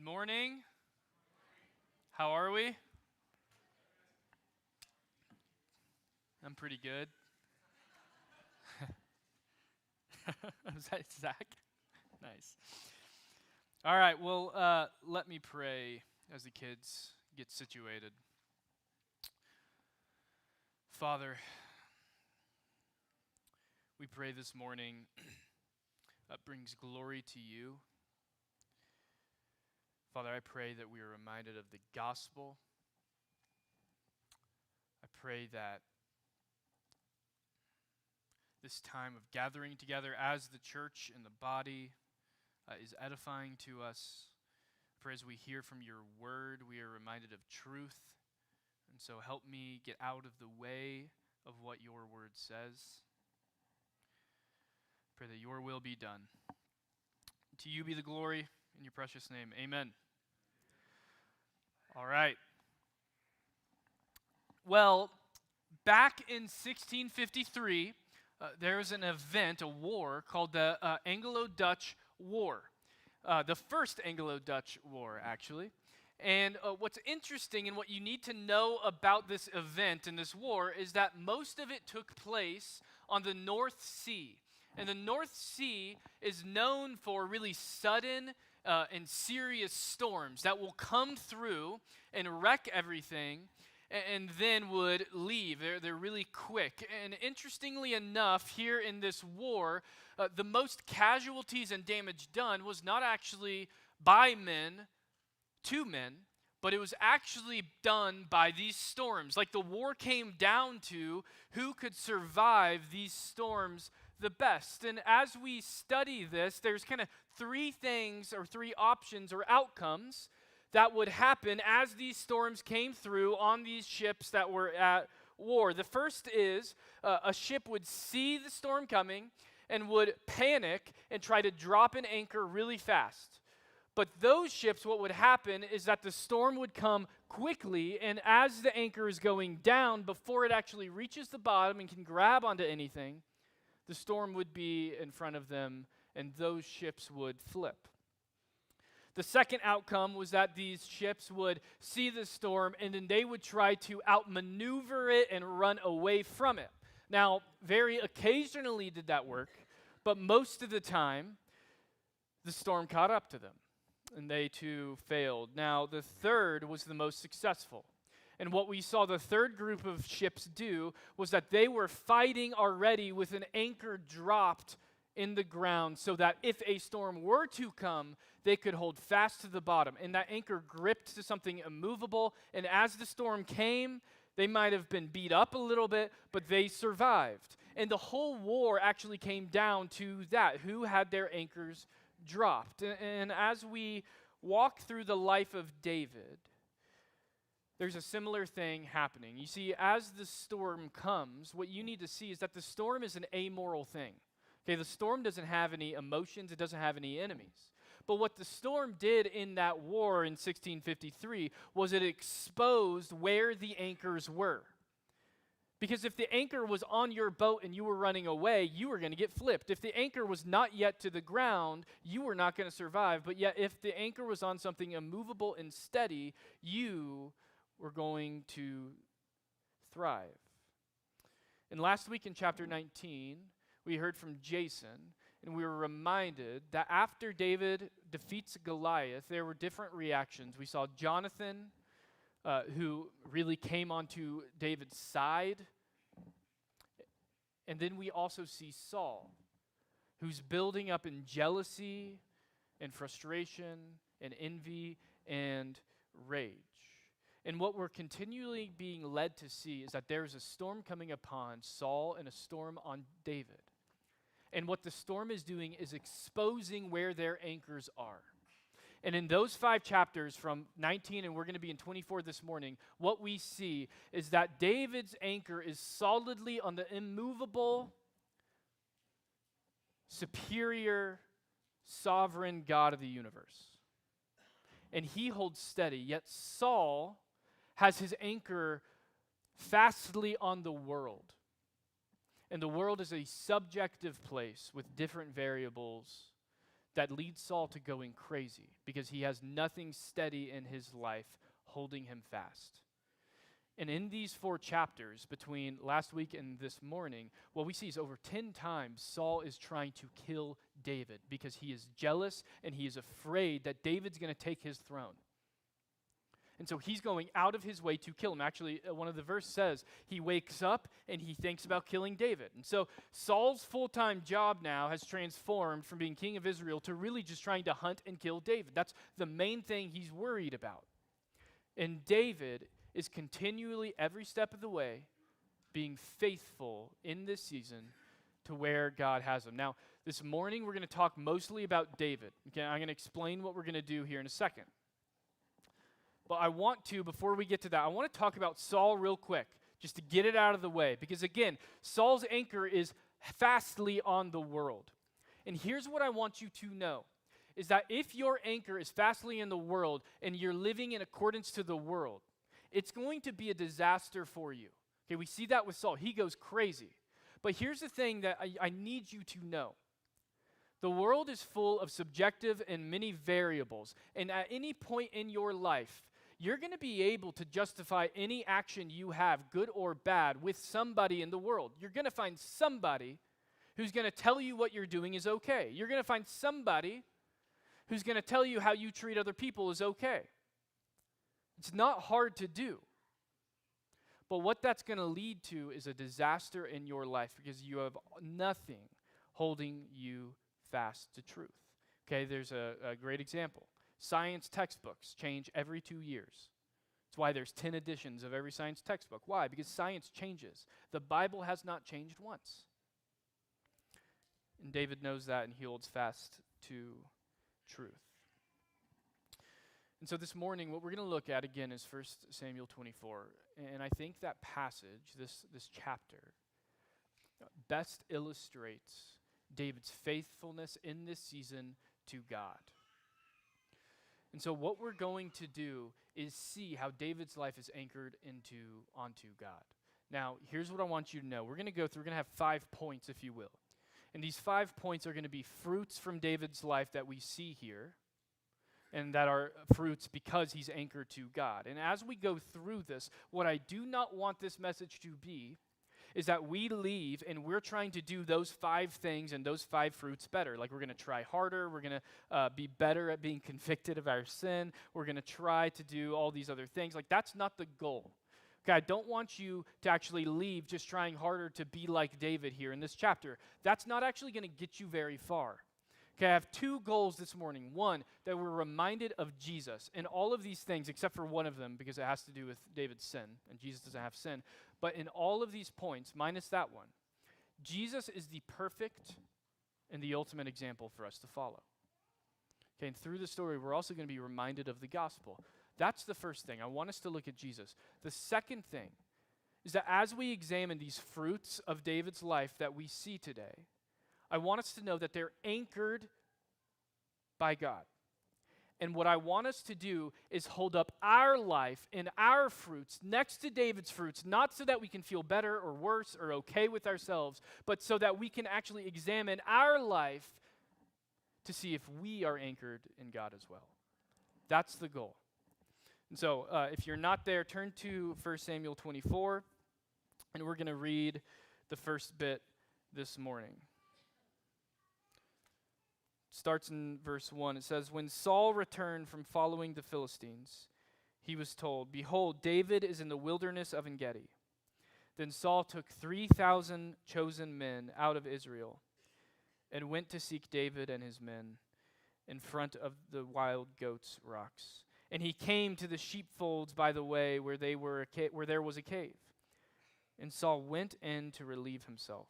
Good morning. How are we? I'm pretty good. Was that Zach? Nice. All right, well, let me pray as the kids get situated. Father, we pray this morning that brings glory to you. Father, I pray that we are reminded of the gospel. I pray that this time of gathering together as the church and the body is edifying to us. I pray as we hear from your word, we are reminded of truth. And so help me get out of the way of what your word says. Pray that your will be done. To you be the glory in your precious name. Amen. All right. Well, back in 1653, there was an event, a war, called the Anglo-Dutch War. The first Anglo-Dutch War, actually. And what's interesting and what you need to know about this event and this war is that most of it took place on the North Sea. And the North Sea is known for really sudden and serious storms that will come through and wreck everything and then would leave. They're really quick. And interestingly enough, here in this war, the most casualties and damage done was not actually by men to men, but it was actually done by these storms. Like the war came down to who could survive these storms the best. And as we study this, there's kind of three things or three options or outcomes that would happen as these storms came through on these ships that were at war. The first is a ship would see the storm coming and would panic and try to drop an anchor really fast. But those ships, what would happen is that the storm would come quickly, and as the anchor is going down, before it actually reaches the bottom and can grab onto anything, the storm would be in front of them, and those ships would flip. The second outcome was that these ships would see the storm, and then they would try to outmaneuver it and run away from it. Now, very occasionally did that work, but most of the time, the storm caught up to them, and they too failed. Now, the third was the most successful. And what we saw the third group of ships do was that they were fighting already with an anchor dropped in the ground so that if a storm were to come, they could hold fast to the bottom. And that anchor gripped to something immovable, and as the storm came, they might have been beat up a little bit, but they survived. And the whole war actually came down to that, who had their anchors dropped. And as we walk through the life of David, there's a similar thing happening. You see, as the storm comes, what you need to see is that the storm is an amoral thing. Okay, the storm doesn't have any emotions, it doesn't have any enemies. But what the storm did in that war in 1653 was it exposed where the anchors were. Because if the anchor was on your boat and you were running away, you were going to get flipped. If the anchor was not yet to the ground, you were not going to survive. But yet if the anchor was on something immovable and steady, you were going to thrive. And last week in chapter 19, we heard from Jason, and we were reminded that after David defeats Goliath, there were different reactions. We saw Jonathan, who really came onto David's side. And then we also see Saul, who's building up in jealousy and frustration and envy and rage. And what we're continually being led to see is that there's a storm coming upon Saul and a storm on David. And what the storm is doing is exposing where their anchors are. And in those 5 chapters from 19, and we're going to be in 24 this morning, what we see is that David's anchor is solidly on the immovable, superior, sovereign God of the universe. And he holds steady, yet Saul has his anchor fastly on the world. And the world is a subjective place with different variables that leads Saul to going crazy because he has nothing steady in his life holding him fast. And in these 4 chapters, between last week and this morning, what we see is over 10 times Saul is trying to kill David because he is jealous and he is afraid that David's going to take his throne. And so he's going out of his way to kill him. Actually, one of the verses says he wakes up and he thinks about killing David. And so Saul's full-time job now has transformed from being king of Israel to really just trying to hunt and kill David. That's the main thing he's worried about. And David is continually, every step of the way, being faithful in this season to where God has him. Now, this morning we're going to talk mostly about David. Okay, I'm going to explain what we're going to do here in a second. But I want to, before we get to that, I want to talk about Saul real quick, just to get it out of the way. Because again, Saul's anchor is fastly on the world. And here's what I want you to know, is that if your anchor is fastly in the world and you're living in accordance to the world, it's going to be a disaster for you. Okay, we see that with Saul. He goes crazy. But here's the thing that I need you to know. The world is full of subjective and many variables. And at any point in your life, you're going to be able to justify any action you have, good or bad, with somebody in the world. You're going to find somebody who's going to tell you what you're doing is okay. You're going to find somebody who's going to tell you how you treat other people is okay. It's not hard to do. But what that's going to lead to is a disaster in your life because you have nothing holding you fast to truth. Okay, there's a great example. Science textbooks change every 2 years. That's why there's 10 editions of every science textbook. Why? Because science changes. The Bible has not changed once. And David knows that, and he holds fast to truth. And so this morning, what we're going to look at again is 1 Samuel 24. And I think that passage, this chapter, best illustrates David's faithfulness in this season to God. And so what we're going to do is see how David's life is anchored onto God. Now, here's what I want you to know. We're going to have 5 points, if you will. And these 5 points are going to be fruits from David's life that we see here, and that are fruits because he's anchored to God. And as we go through this, what I do not want this message to be is that we leave and we're trying to do those 5 things and those 5 fruits better. Like we're going to try harder. We're going to be better at being convicted of our sin. We're going to try to do all these other things. Like that's not the goal. Okay, I don't want you to actually leave just trying harder to be like David here in this chapter. That's not actually going to get you very far. Okay, I have 2 goals this morning. One, that we're reminded of Jesus in all of these things, except for one of them, because it has to do with David's sin, and Jesus doesn't have sin. But in all of these points, minus that one, Jesus is the perfect and the ultimate example for us to follow. Okay, and through the story, we're also going to be reminded of the gospel. That's the first thing. I want us to look at Jesus. The second thing is that as we examine these fruits of David's life that we see today, I want us to know that they're anchored by God. And what I want us to do is hold up our life and our fruits next to David's fruits, not so that we can feel better or worse or okay with ourselves, but so that we can actually examine our life to see if we are anchored in God as well. That's the goal. And so if you're not there, turn to 1 Samuel 24, and we're going to read the first bit this morning. Starts in verse 1. It says, "When Saul returned from following the Philistines, he was told, 'Behold, David is in the wilderness of En-gedi.' Then Saul took 3,000 chosen men out of Israel and went to seek David and his men in front of the wild goats' rocks. And he came to the sheepfolds by the way where there was a cave. And Saul went in to relieve himself.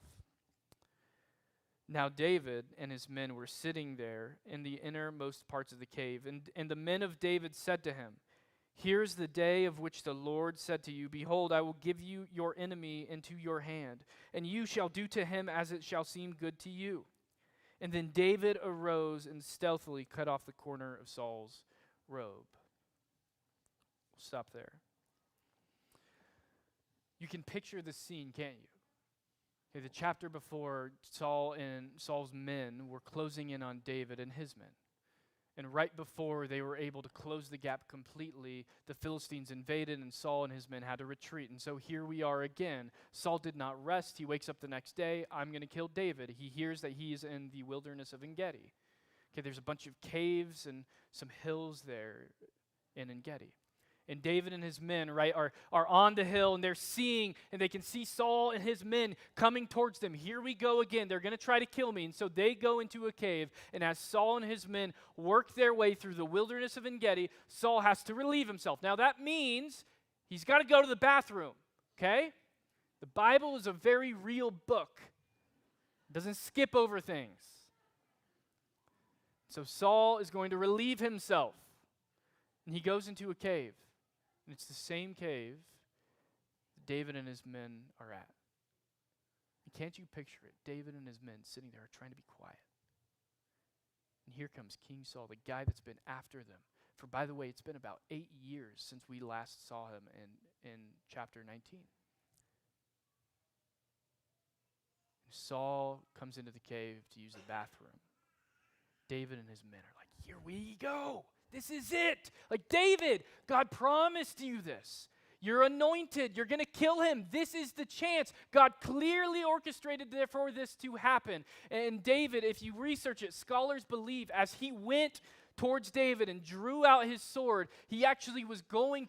Now David and his men were sitting there in the innermost parts of the cave. And the men of David said to him, 'Here's the day of which the Lord said to you, Behold, I will give you your enemy into your hand, and you shall do to him as it shall seem good to you.' And then David arose and stealthily cut off the corner of Saul's robe." We'll stop there. You can picture the scene, can't you? Okay, the chapter before, Saul and Saul's men were closing in on David and his men. And right before they were able to close the gap completely, the Philistines invaded and Saul and his men had to retreat. And so here we are again. Saul did not rest. He wakes up the next day. I'm going to kill David. He hears that he is in the wilderness of En-Gedi. Okay, there's a bunch of caves and some hills there in En-Gedi. And David and his men, right, are on the hill, and they're seeing, and they can see Saul and his men coming towards them. Here we go again. They're going to try to kill me. And so they go into a cave, and as Saul and his men work their way through the wilderness of En-Gedi, Saul has to relieve himself. Now that means he's got to go to the bathroom, okay? The Bible is a very real book. It doesn't skip over things. So Saul is going to relieve himself, and he goes into a cave. And it's the same cave that David and his men are at. And can't you picture it? David and his men sitting there trying to be quiet. And here comes King Saul, the guy that's been after them. For, by the way, it's been about 8 years since we last saw him in chapter 19. And Saul comes into the cave to use the bathroom. David and his men are like, here we go. This is it. Like, David, God promised you this. You're anointed. You're going to kill him. This is the chance. God clearly orchestrated for this to happen. And David, if you research it, scholars believe as he went towards David and drew out his sword, he actually was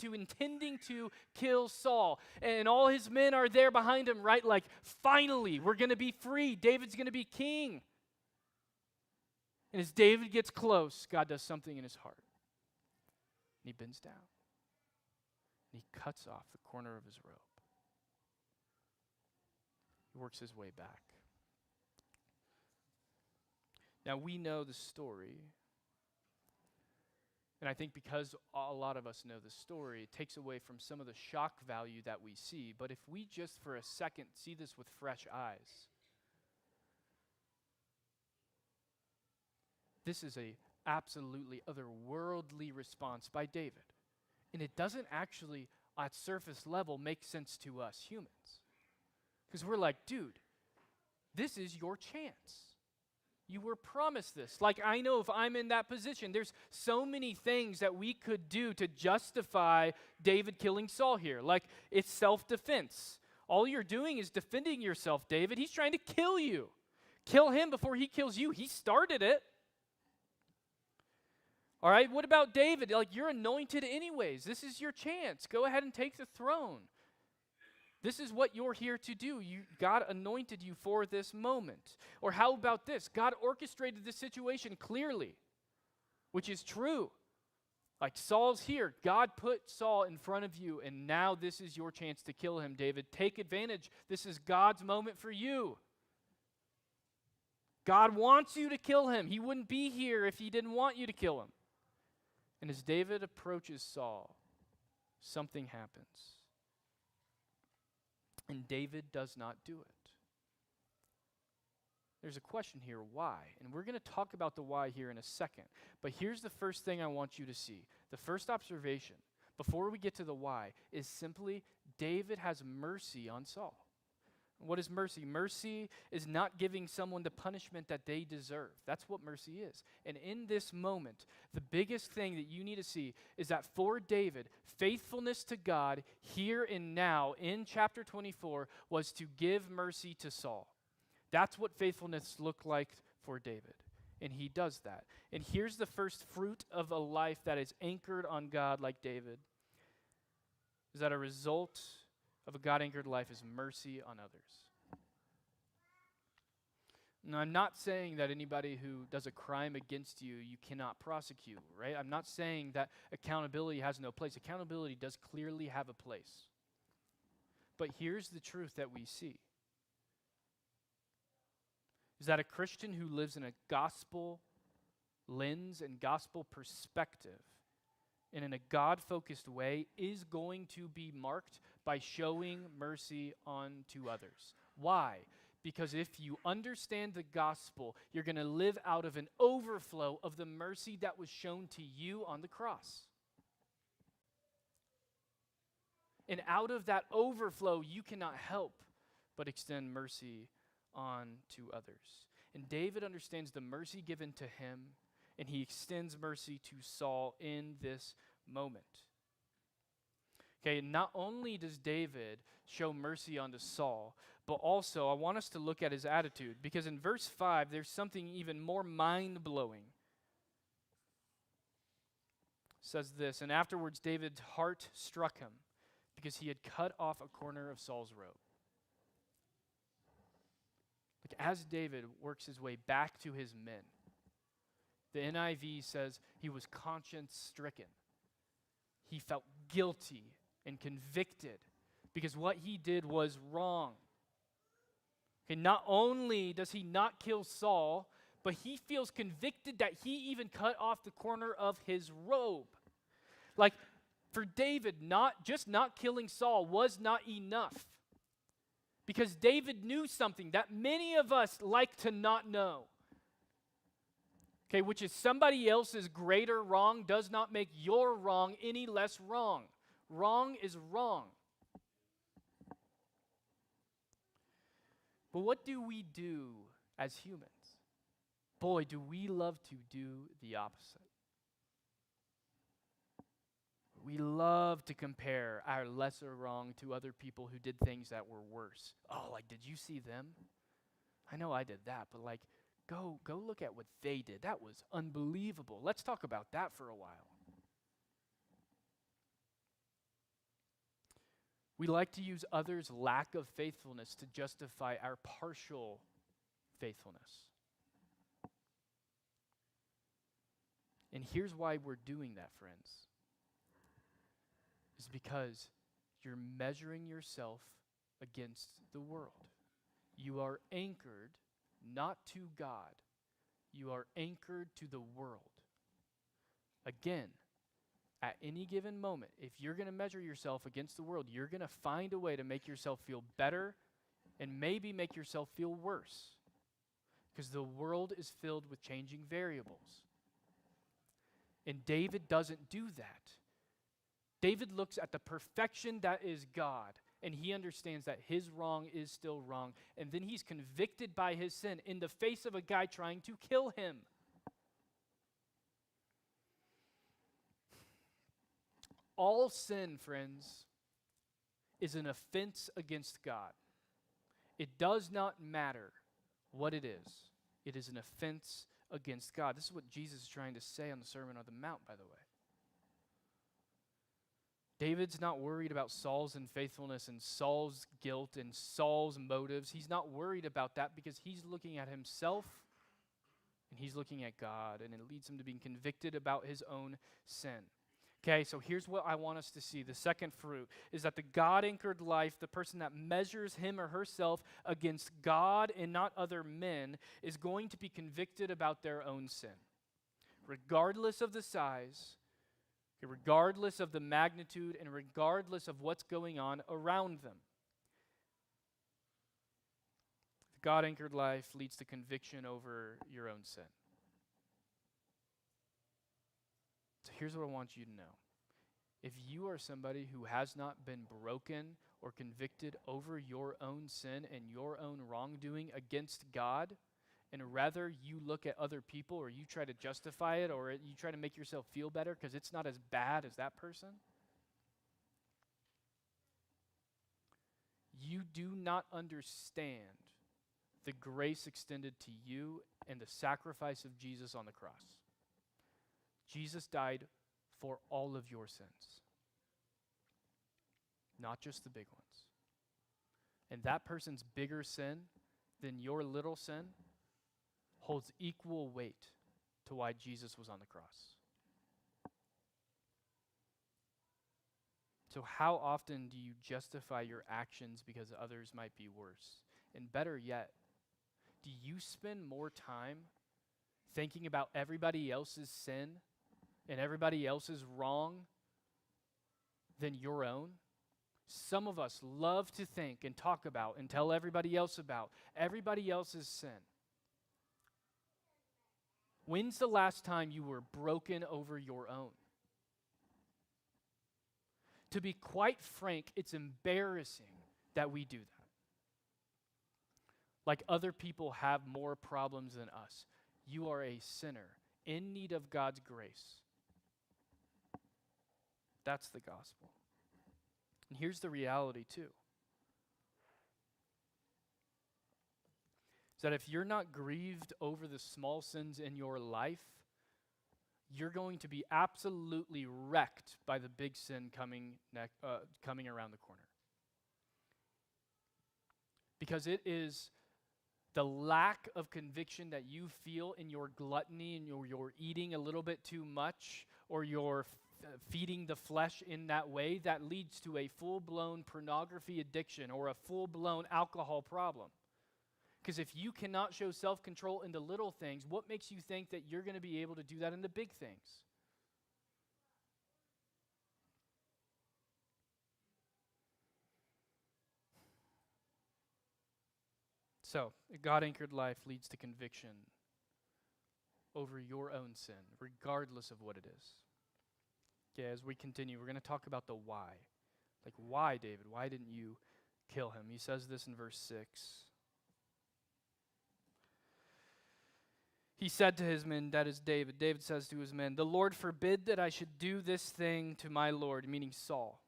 intending to kill Saul. And all his men are there behind him, right? Like, finally, we're going to be free. David's going to be king. And as David gets close, God does something in his heart. And he bends down. And he cuts off the corner of his robe. He works his way back. Now we know the story. And I think because a lot of us know the story, it takes away from some of the shock value that we see. But if we just for a second see this with fresh eyes, this is a absolutely otherworldly response by David. And it doesn't actually, at surface level, make sense to us humans. Because we're like, dude, this is your chance. You were promised this. Like, I know if I'm in that position, there's so many things that we could do to justify David killing Saul here. Like, it's self-defense. All you're doing is defending yourself, David. He's trying to kill you. Kill him before he kills you. He started it. All right, what about David? Like, you're anointed anyways. This is your chance. Go ahead and take the throne. This is what you're here to do. God anointed you for this moment. Or how about this? God orchestrated this situation clearly, which is true. Like, Saul's here. God put Saul in front of you, and now this is your chance to kill him, David. Take advantage. This is God's moment for you. God wants you to kill him. He wouldn't be here if he didn't want you to kill him. And as David approaches Saul, something happens. And David does not do it. There's a question here, why? And we're going to talk about the why here in a second. But here's the first thing I want you to see. The first observation, before we get to the why, is simply David has mercy on Saul. What is mercy? Mercy is not giving someone the punishment that they deserve. That's what mercy is. And in this moment, the biggest thing that you need to see is that for David, faithfulness to God here and now in chapter 24 was to give mercy to Saul. That's what faithfulness looked like for David. And he does that. And here's the first fruit of a life that is anchored on God like David, is that a result of a God-anchored life is mercy on others. Now, I'm not saying that anybody who does a crime against you, you cannot prosecute, right? I'm not saying that accountability has no place. Accountability does clearly have a place. But here's the truth that we see, is that a Christian who lives in a gospel lens and gospel perspective and in a God-focused way is going to be marked by showing mercy unto others. Why? Because if you understand the gospel, you're going to live out of an overflow of the mercy that was shown to you on the cross. And out of that overflow, you cannot help but extend mercy on to others. And David understands the mercy given to him, and he extends mercy to Saul in this moment. Okay, not only does David show mercy unto Saul, but also I want us to look at his attitude, because in verse 5, there's something even more mind-blowing. It says this, and afterwards David's heart struck him, because he had cut off a corner of Saul's robe. Like as David works his way back to his men, the NIV says he was conscience-stricken. He felt guilty and convicted because what he did was wrong. Okay, not only does he not kill Saul, but he feels convicted that he even cut off the corner of his robe. Like for David, not killing Saul was not enough. Because David knew something that many of us like to not know. Okay, which is somebody else's greater wrong does not make your wrong any less wrong. Wrong is wrong. But what do we do as humans? Boy, do we love to do the opposite. We love to compare our lesser wrong to other people who did things that were worse. Oh, like, did you see them? I know I did that, but like, go look at what they did. That was unbelievable. Let's talk about that for a while. We like to use others' lack of faithfulness to justify our partial faithfulness. And here's why we're doing that, friends. Is because you're measuring yourself against the world. You are anchored not to God. You are anchored to the world. Again, at any given moment, if you're going to measure yourself against the world, you're going to find a way to make yourself feel better and maybe make yourself feel worse. Because the world is filled with changing variables. And David doesn't do that. David looks at the perfection that is God, and he understands that his wrong is still wrong, and then he's convicted by his sin in the face of a guy trying to kill him. All sin, friends, is an offense against God. It does not matter what it is. It is an offense against God. This is what Jesus is trying to say on the Sermon on the Mount, by the way. David's not worried about Saul's unfaithfulness and Saul's guilt and Saul's motives. He's not worried about that because he's looking at himself and he's looking at God, and it leads him to being convicted about his own sin. Okay, so here's what I want us to see. The second fruit is that the God-anchored life, the person that measures him or herself against God and not other men, is going to be convicted about their own sin, regardless of the size, regardless of the magnitude, and regardless of what's going on around them. The God-anchored life leads to conviction over your own sin. So here's what I want you to know. If you are somebody who has not been broken or convicted over your own sin and your own wrongdoing against God, and rather you look at other people or you try to justify it or you try to make yourself feel better because it's not as bad as that person, you do not understand the grace extended to you and the sacrifice of Jesus on the cross. Jesus died for all of your sins, not just the big ones. And that person's bigger sin than your little sin holds equal weight to why Jesus was on the cross. So how often do you justify your actions because others might be worse? And better yet, do you spend more time thinking about everybody else's sin and everybody else's wrong than your own? Some of us love to think and talk about and tell everybody else about everybody else's sin. When's the last time you were broken over your own? To be quite frank, it's embarrassing that we do that. like other people have more problems than us. You are a sinner in need of God's grace. That's the gospel. And here's the reality too. Is that if you're not grieved over the small sins in your life, you're going to be absolutely wrecked by the big sin coming around the corner. Because it is the lack of conviction that you feel in your gluttony and you're eating a little bit too much, or you're feeding the flesh in that way, that leads to a full-blown pornography addiction or a full-blown alcohol problem. Because if you cannot show self-control in the little things, what makes you think that you're going to be able to do that in the big things? So, a God-anchored life leads to conviction over your own sin, regardless of what it is. Okay, as we continue, we're going to talk about the why. Like, why, David? Why didn't you kill him? He says this in verse 6. He said to his men, that is David. David says to his men, "The Lord forbid that I should do this thing to my Lord," meaning Saul,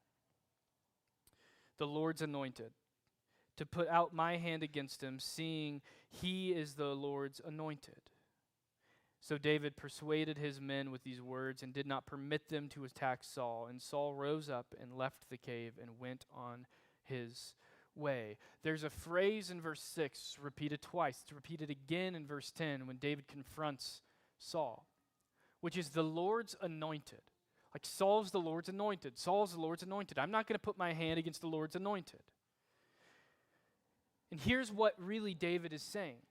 the Lord's anointed, "to put out my hand against him, seeing he is the Lord's anointed." So David persuaded his men with these words and did not permit them to attack Saul. And Saul rose up and left the cave and went on his way. There's a phrase in verse 6 repeated twice. It's repeated again in verse 10 when David confronts Saul, which is the Lord's anointed. Like, Saul's the Lord's anointed. Saul's the Lord's anointed. I'm not going to put my hand against the Lord's anointed. And here's what really David is saying.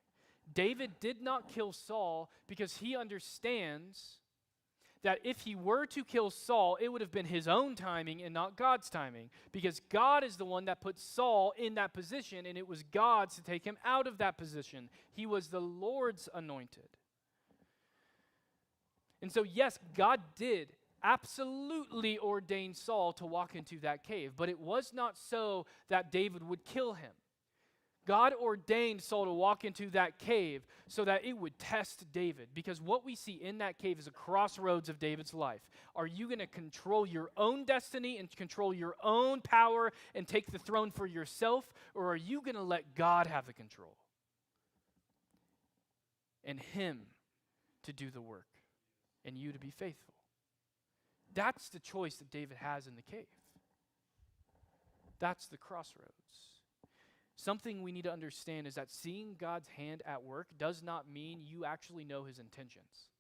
David did not kill Saul because he understands that if he were to kill Saul, it would have been his own timing and not God's timing, because God is the one that put Saul in that position, and it was God's to take him out of that position. He was the Lord's anointed. And so, yes, God did absolutely ordain Saul to walk into that cave, but it was not so that David would kill him. God ordained Saul to walk into that cave so that it would test David, because what we see in that cave is a crossroads of David's life. Are you going to control your own destiny and control your own power and take the throne for yourself, or are you going to let God have the control and him to do the work and you to be faithful? That's the choice that David has in the cave. That's the crossroads. Something we need to understand is that seeing God's hand at work does not mean you actually know his intentions.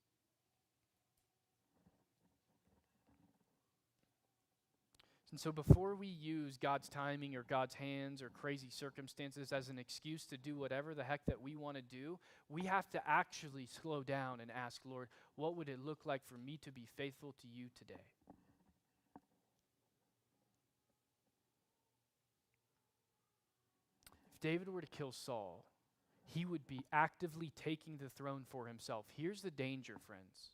And so before we use God's timing or God's hands or crazy circumstances as an excuse to do whatever the heck that we want to do, we have to actually slow down and ask, Lord, what would it look like for me to be faithful to you today? David were to kill Saul, he would be actively taking the throne for himself. Here's the danger, friends.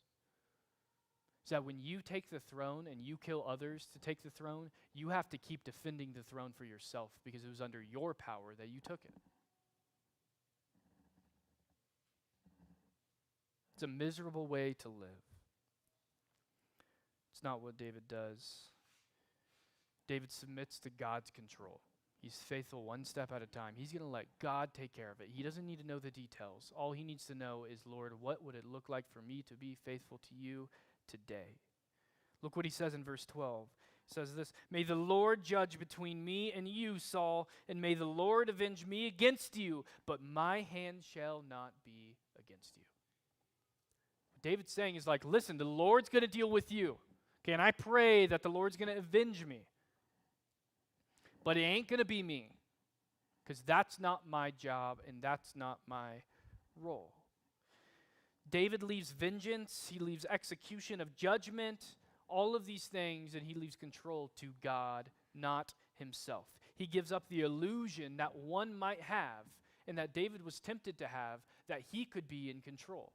Is that when you take the throne and you kill others to take the throne, you have to keep defending the throne for yourself because it was under your power that you took it. It's a miserable way to live. It's not what David does. David submits to God's control. He's faithful one step at a time. He's going to let God take care of it. He doesn't need to know the details. All he needs to know is, Lord, what would it look like for me to be faithful to you today? Look what he says in verse 12. He says this, "May the Lord judge between me and you, Saul, and may the Lord avenge me against you, but my hand shall not be against you." What David's saying is like, listen, the Lord's going to deal with you. Okay, and I pray that the Lord's going to avenge me. But it ain't going to be me, because that's not my job and that's not my role. David leaves vengeance, he leaves execution of judgment, all of these things, and he leaves control to God, not himself. He gives up the illusion that one might have, and that David was tempted to have, that he could be in control.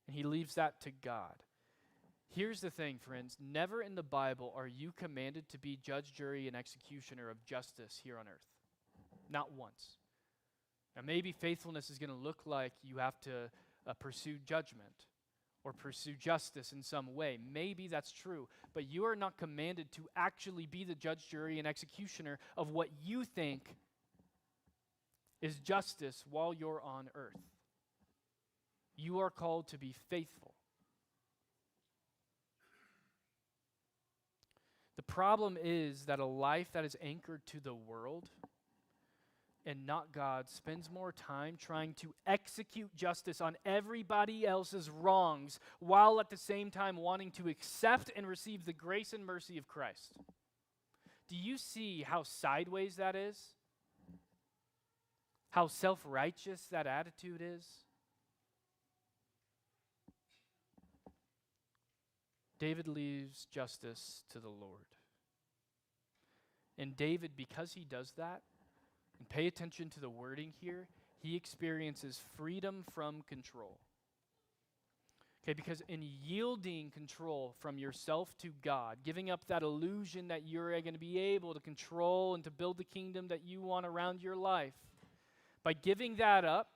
And he leaves that to God. Here's the thing, friends. Never in the Bible are you commanded to be judge, jury, and executioner of justice here on earth. Not once. Now, maybe faithfulness is going to look like you have to pursue judgment or pursue justice in some way. Maybe that's true, but you are not commanded to actually be the judge, jury, and executioner of what you think is justice while you're on earth. You are called to be faithful. The problem is that a life that is anchored to the world and not God spends more time trying to execute justice on everybody else's wrongs while at the same time wanting to accept and receive the grace and mercy of Christ. Do you see how sideways that is? How self-righteous that attitude is? David leaves justice to the Lord. And David, because he does that, and pay attention to the wording here, he experiences freedom from control. Okay, because in yielding control from yourself to God, giving up that illusion that you're going to be able to control and to build the kingdom that you want around your life, by giving that up,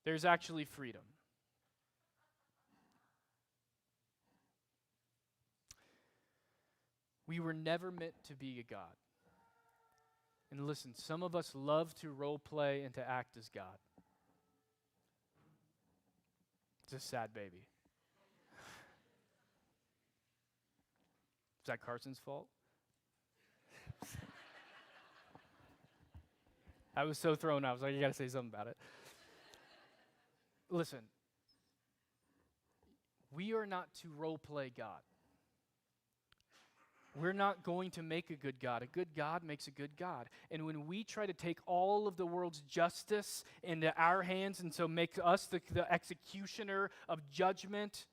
there's actually freedom. We were never meant to be a God. And listen, some of us love to role play and to act as God. It's a sad baby. Is that Carson's fault? I was so thrown out. I was like, you got to say something about it. Listen, we are not to role play God. We're not going to make a good God. A good God makes a good God. And when we try to take all of the world's justice into our hands and so make us the executioner of judgment,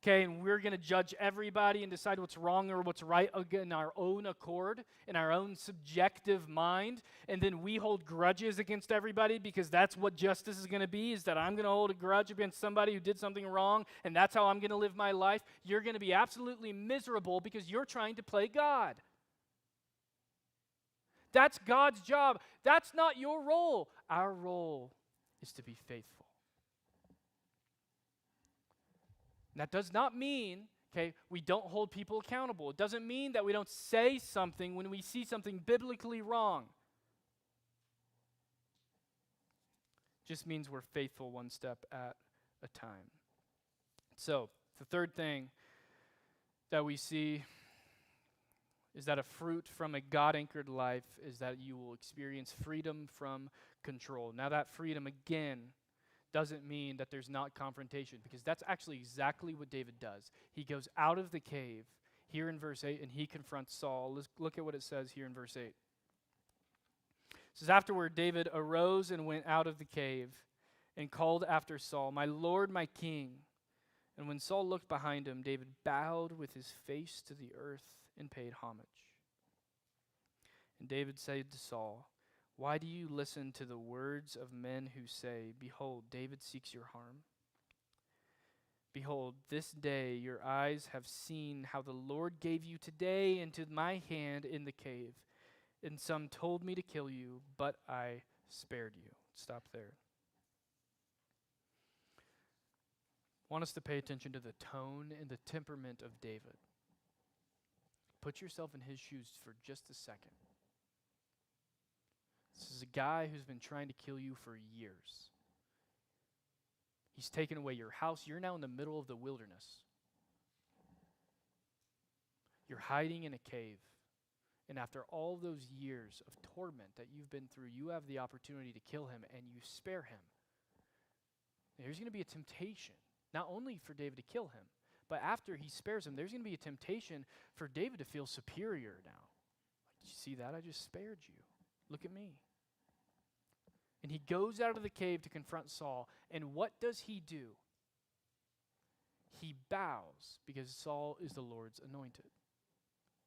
okay, and we're going to judge everybody and decide what's wrong or what's right in our own accord, in our own subjective mind, and then we hold grudges against everybody because that's what justice is going to be, is that I'm going to hold a grudge against somebody who did something wrong, and that's how I'm going to live my life. You're going to be absolutely miserable because you're trying to play God. That's God's job. That's not your role. Our role is to be faithful. That does not mean, okay, we don't hold people accountable. It doesn't mean that we don't say something when we see something biblically wrong. It just means we're faithful one step at a time. So, the third thing that we see is that a fruit from a God-anchored life is that you will experience freedom from control. Now that freedom, again, doesn't mean that there's not confrontation, because that's actually exactly what David does. He goes out of the cave here in verse 8 and he confronts Saul. Let's look at what it says here in verse 8. It says, afterward David arose and went out of the cave and called after Saul, my Lord, my king. And when Saul looked behind him, David bowed with his face to the earth and paid homage. And David said to Saul, why do you listen to the words of men who say, behold, David seeks your harm? Behold, this day your eyes have seen how the Lord gave you today into my hand in the cave. And some told me to kill you, but I spared you. Stop there. I want us to pay attention to the tone and the temperament of David. Put yourself in his shoes for just a second. This is a guy who's been trying to kill you for years. He's taken away your house. You're now in the middle of the wilderness. You're hiding in a cave. And after all those years of torment that you've been through, you have the opportunity to kill him, and you spare him. There's going to be a temptation, not only for David to kill him, but after he spares him, there's going to be a temptation for David to feel superior now. Like, did you see that? I just spared you. Look at me. And he goes out of the cave to confront Saul. And what does he do? He bows because Saul is the Lord's anointed.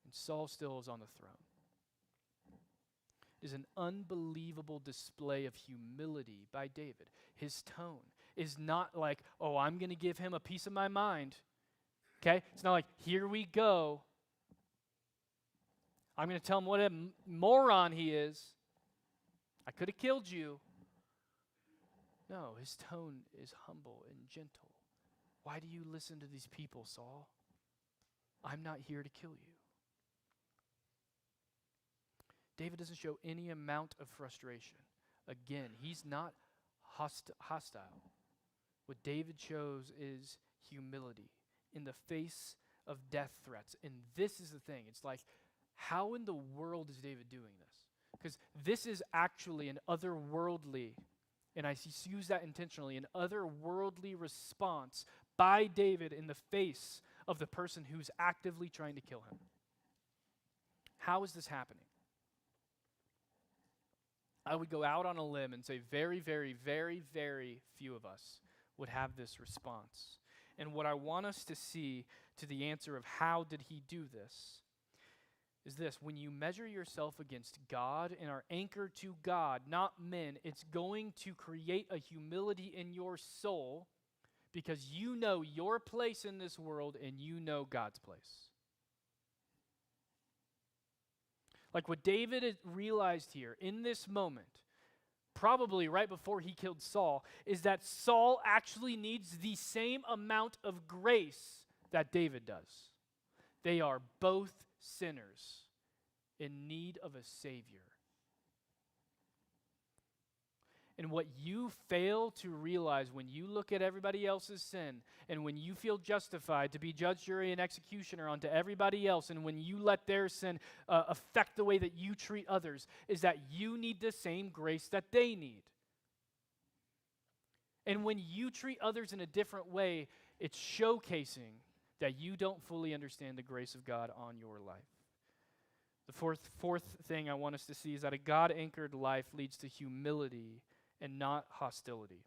And Saul still is on the throne. It is an unbelievable display of humility by David. His tone is not like, oh, I'm going to give him a piece of my mind. Okay? It's not like, here we go. I'm going to tell him what a moron he is. I could have killed you. No, his tone is humble and gentle. Why do you listen to these people, Saul? I'm not here to kill you. David doesn't show any amount of frustration. Again, he's not hostile. What David shows is humility in the face of death threats. And this is the thing. It's like, how in the world is David doing this? Because this is actually an otherworldly, and I use that intentionally, an otherworldly response by David in the face of the person who's actively trying to kill him. How is this happening? I would go out on a limb and say very, very, very, very few of us would have this response. And what I want us to see to the answer of how did he do this is this: when you measure yourself against God and are anchored to God, not men, it's going to create a humility in your soul because you know your place in this world and you know God's place. Like what David had realized here in this moment, probably right before he killed Saul, is that Saul actually needs the same amount of grace that David does. They are both sinners in need of a Savior. And what you fail to realize when you look at everybody else's sin and when you feel justified to be judge, jury, and executioner onto everybody else, and when you let their sin affect the way that you treat others, is that you need the same grace that they need. And when you treat others in a different way, it's showcasing that you don't fully understand the grace of God on your life. The fourth thing I want us to see is that a God-anchored life leads to humility and not hostility.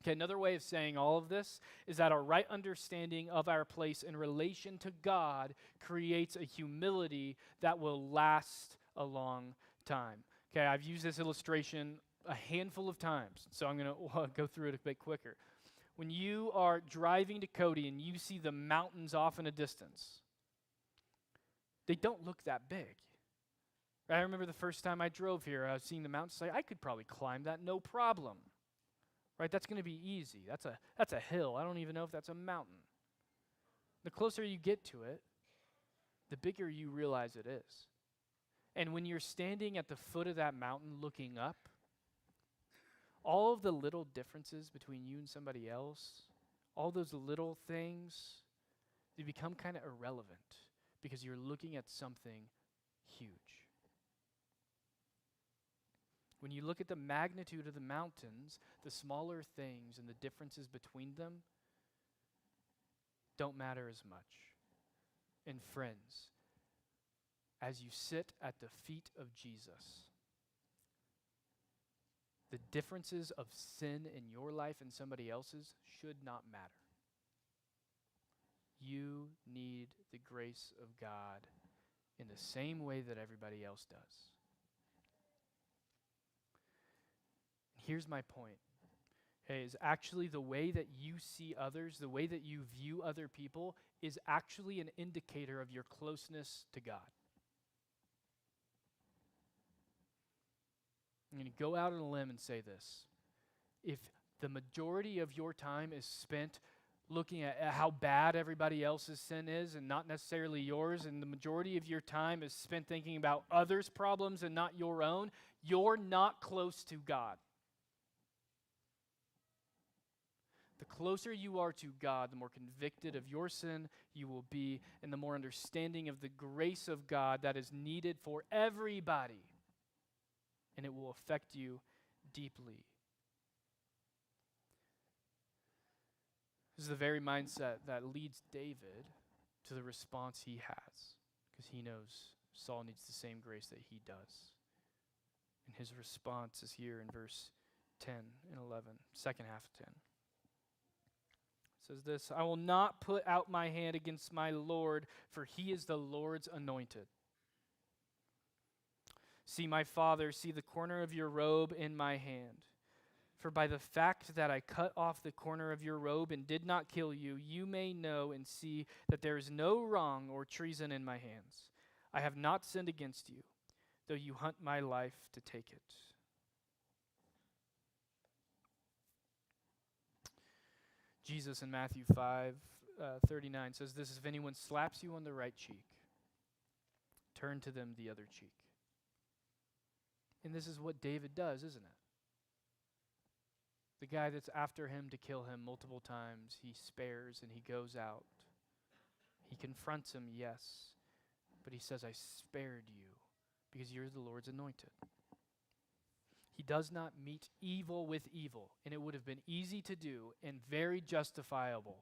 Okay, another way of saying all of this is that our right understanding of our place in relation to God creates a humility that will last a long time. Okay, I've used this illustration a handful of times, so I'm going to go through it a bit quicker. When you are driving to Cody and you see the mountains off in a distance, they don't look that big. I remember the first time I drove here, I was seeing the mountains, like, I could probably climb that, no problem. Right, that's going to be easy. That's a hill. I don't even know if that's a mountain. The closer you get to it, the bigger you realize it is. And when you're standing at the foot of that mountain looking up, all of the little differences between you and somebody else, all those little things, they become kind of irrelevant because you're looking at something huge. When you look at the magnitude of the mountains, the smaller things and the differences between them don't matter as much. And friends, as you sit at the feet of Jesus, the differences of sin in your life and somebody else's should not matter. You need the grace of God in the same way that everybody else does. Here's my point. Okay, is actually the way that you see others, the way that you view other people, is actually an indicator of your closeness to God. I'm going to go out on a limb and say this. If the majority of your time is spent looking at how bad everybody else's sin is and not necessarily yours, and the majority of your time is spent thinking about others' problems and not your own, you're not close to God. The closer you are to God, the more convicted of your sin you will be, and the more understanding of the grace of God that is needed for everybody. And it will affect you deeply. This is the very mindset that leads David to the response he has, because he knows Saul needs the same grace that he does. And his response is here in verse 10 and 11, second half of 10. Says this, I will not put out my hand against my Lord, for he is the Lord's anointed. See, my father, see the corner of your robe in my hand. For by the fact that I cut off the corner of your robe and did not kill you, you may know and see that there is no wrong or treason in my hands. I have not sinned against you, though you hunt my life to take it. Jesus in Matthew 5:39 says this, if anyone slaps you on the right cheek, turn to them the other cheek. And this is what David does, isn't it? The guy that's after him to kill him multiple times, he spares and he goes out. He confronts him, yes, but he says, I spared you because you're the Lord's anointed. He does not meet evil with evil, and it would have been easy to do and very justifiable.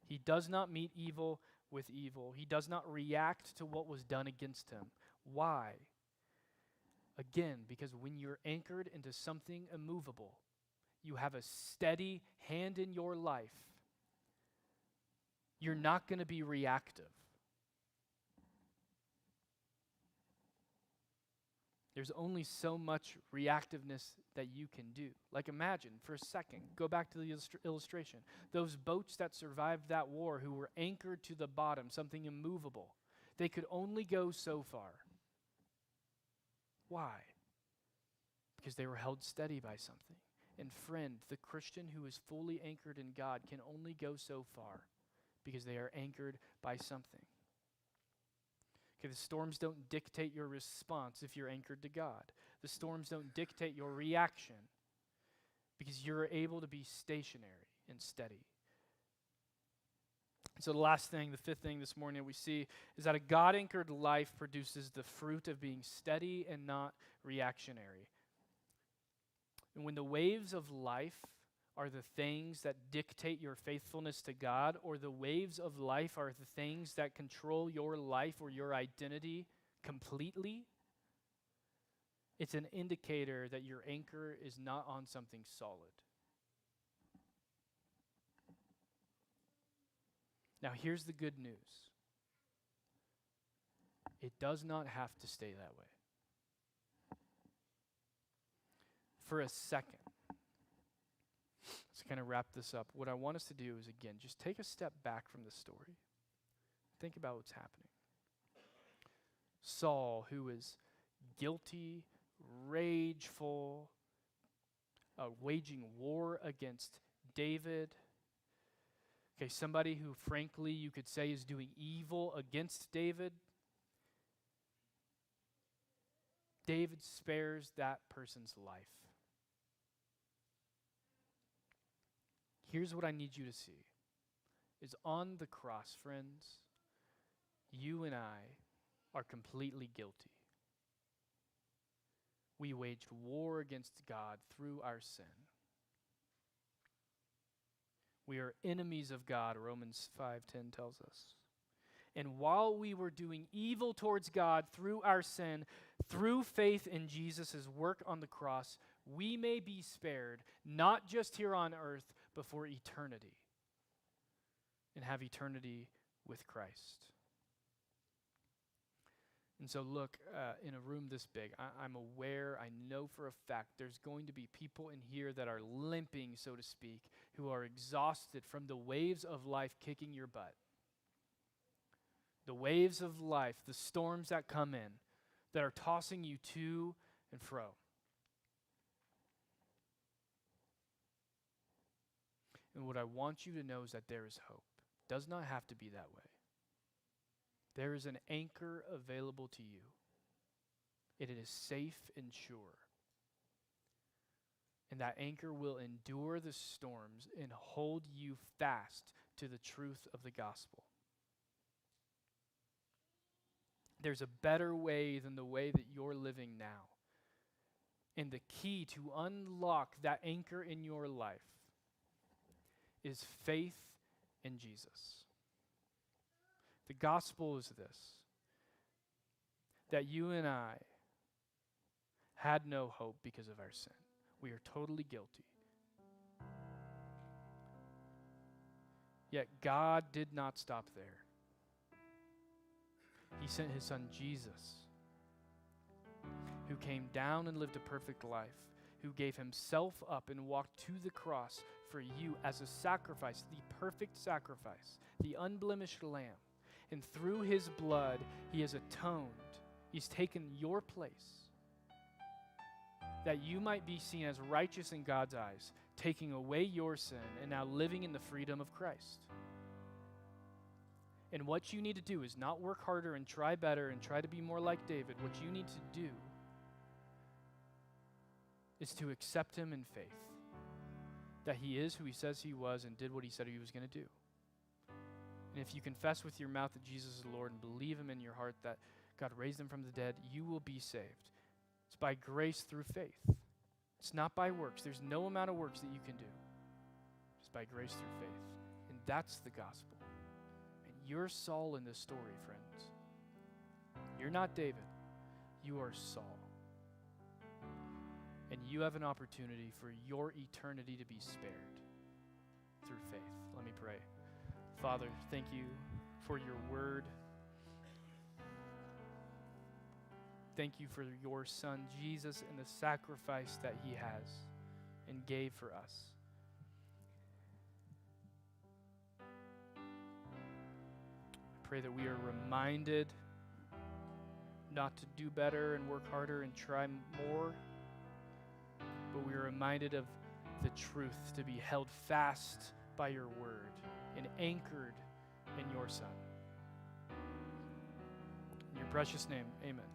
He does not meet evil with evil. He does not react to what was done against him. Why? Again, because when you're anchored into something immovable, you have a steady hand in your life, you're not going to be reactive. There's only so much reactiveness that you can do. Like imagine for a second, go back to the illustration. Those boats that survived that war who were anchored to the bottom, something immovable, they could only go so far. Why? Because they were held steady by something. And friend, the Christian who is fully anchored in God can only go so far because they are anchored by something. Okay, the storms don't dictate your response if you're anchored to God. The storms don't dictate your reaction because you're able to be stationary and steady. So the last thing, the fifth thing this morning that we see is that a God-anchored life produces the fruit of being steady and not reactionary. And when the waves of life are the things that dictate your faithfulness to God, or the waves of life are the things that control your life or your identity completely, it's an indicator that your anchor is not on something solid. Now, here's the good news. It does not have to stay that way. For a second, let's kind of wrap this up. What I want us to do is, again, just take a step back from the story. Think about what's happening. Saul, who is guilty, rageful, waging war against David. Okay, somebody who, frankly, you could say is doing evil against David. David spares that person's life. Here's what I need you to see, is on the cross, friends, you and I are completely guilty. We waged war against God through our sin. We are enemies of God, Romans 5:10 tells us. And while we were doing evil towards God through our sin, through faith in Jesus' work on the cross, we may be spared, not just here on earth, but for eternity, and have eternity with Christ. And so look, in a room this big, I'm aware, I know for a fact, there's going to be people in here that are limping, so to speak, who are exhausted from the waves of life kicking your butt. The waves of life, the storms that come in, that are tossing you to and fro. And what I want you to know is that there is hope. It does not have to be that way. There is an anchor available to you. It is safe and sure. And that anchor will endure the storms and hold you fast to the truth of the gospel. There's a better way than the way that you're living now. And the key to unlock that anchor in your life is faith in Jesus. The gospel is this, that you and I had no hope because of our sin. We are totally guilty. Yet God did not stop there. He sent his son Jesus, who came down and lived a perfect life, who gave himself up and walked to the cross for you as a sacrifice, the perfect sacrifice, the unblemished lamb. And through his blood, he has atoned. He's taken your place, that you might be seen as righteous in God's eyes, taking away your sin and now living in the freedom of Christ. And what you need to do is not work harder and try better and try to be more like David. What you need to do is to accept him in faith, that he is who he says he was and did what he said he was going to do. And if you confess with your mouth that Jesus is Lord and believe him in your heart that God raised him from the dead, you will be saved. It's by grace through faith. It's not by works. There's no amount of works that you can do. It's by grace through faith. And that's the gospel. You're Saul in this story, friends. You're not David. You are Saul. And you have an opportunity for your eternity to be spared through faith. Let me pray. Father, thank you for your word. Thank you for your Son, Jesus, and the sacrifice that he has and gave for us. Pray that we are reminded not to do better and work harder and try more, but we are reminded of the truth, to be held fast by your word and anchored in your Son. In your precious name, amen.